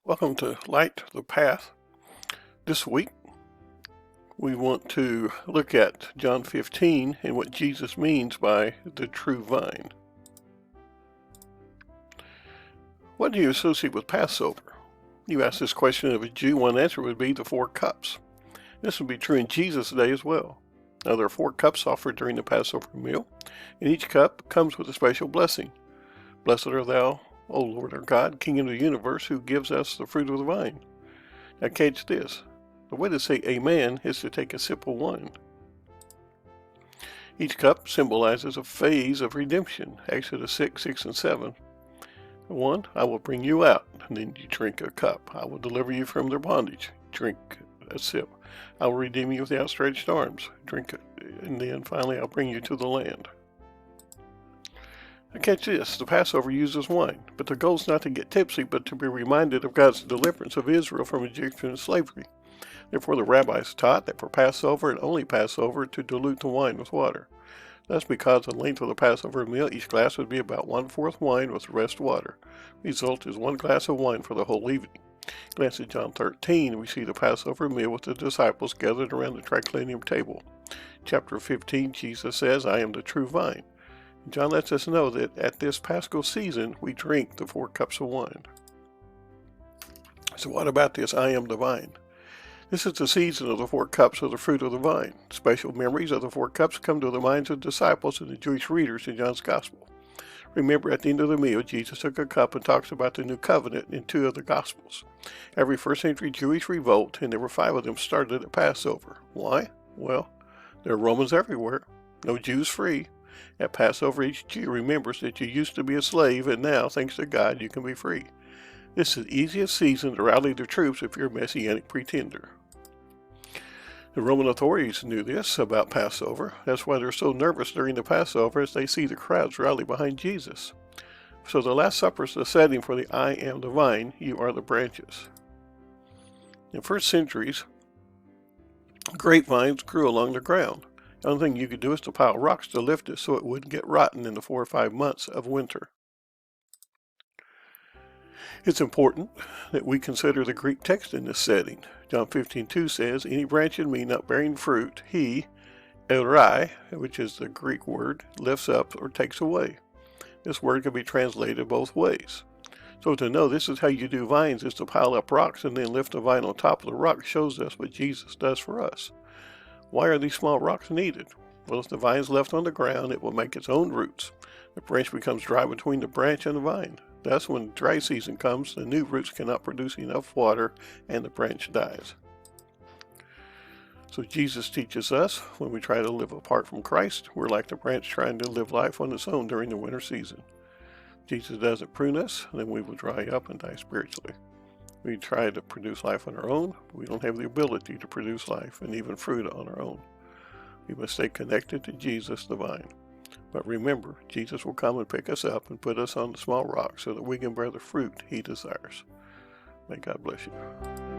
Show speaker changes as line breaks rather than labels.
Welcome to Light the Path. This week we want to look at John 15 and what Jesus means by the true vine. What do you associate with Passover? You ask this question of a Jew, one answer would be the 4 cups. This would be true in Jesus' day as well. Now there are 4 cups offered during the Passover meal, and each cup comes with a special blessing. Blessed are thou, O Lord our God, King of the universe, who gives us the fruit of the vine. Now catch this. The way to say amen is to take a sip of wine. Each cup symbolizes a phase of redemption. Exodus 6, 6, and 7. 1, I will bring you out, and then you drink a cup. I will deliver you from their bondage. Drink a sip. I will redeem you with the outstretched arms. Drink it. And then finally I'll bring you to the land. Now catch this, the Passover uses wine, but the goal is not to get tipsy, but to be reminded of God's deliverance of Israel from Egyptian slavery. Therefore the rabbis taught that for Passover and only Passover to dilute the wine with water. That's because the length of the Passover meal, each glass would be about 1/4 wine with the rest water. The result is 1 glass of wine for the whole evening. Glance at John 13, we see the Passover meal with the disciples gathered around the triclinium table. Chapter 15, Jesus says, I am the true vine. John lets us know that at this Paschal season, we drink the 4 cups of wine. So what about this I am the vine? This is the season of the 4 cups of the fruit of the vine. Special memories of the 4 cups come to the minds of the disciples and the Jewish readers in John's Gospel. Remember, at the end of the meal, Jesus took a cup and talks about the new covenant in 2 of the Gospels. Every first century Jewish revolt, and there were 5 of them, started at Passover. Why? Well, there are Romans everywhere. No Jews free. At Passover, each Jew remembers that you used to be a slave, and now, thanks to God, you can be free. This is the easiest season to rally the troops if you're a messianic pretender. The Roman authorities knew this about Passover. That's why they're so nervous during the Passover as they see the crowds rally behind Jesus. So the Last Supper is the setting for the I am the vine, you are the branches. In first centuries, grapevines grew along the ground. The only thing you could do is to pile rocks to lift it so it wouldn't get rotten in the 4 or 5 months of winter. It's important that we consider the Greek text in this setting. John 15:2 says, any branch in me not bearing fruit, he, erai, which is the Greek word, lifts up or takes away. This word can be translated both ways. So to know this is how you do vines is to pile up rocks and then lift a vine on top of the rock shows us what Jesus does for us. Why are these small rocks needed? Well, if the vine is left on the ground, it will make its own roots. The branch becomes dry between the branch and the vine. Thus, when dry season comes, the new roots cannot produce enough water and the branch dies. So Jesus teaches us when we try to live apart from Christ, we're like the branch trying to live life on its own during the winter season. Jesus doesn't prune us, then we will dry up and die spiritually. We try to produce life on our own, but we don't have the ability to produce life and even fruit on our own. We must stay connected to Jesus the vine. But remember, Jesus will come and pick us up and put us on the small rock so that we can bear the fruit he desires. May God bless you.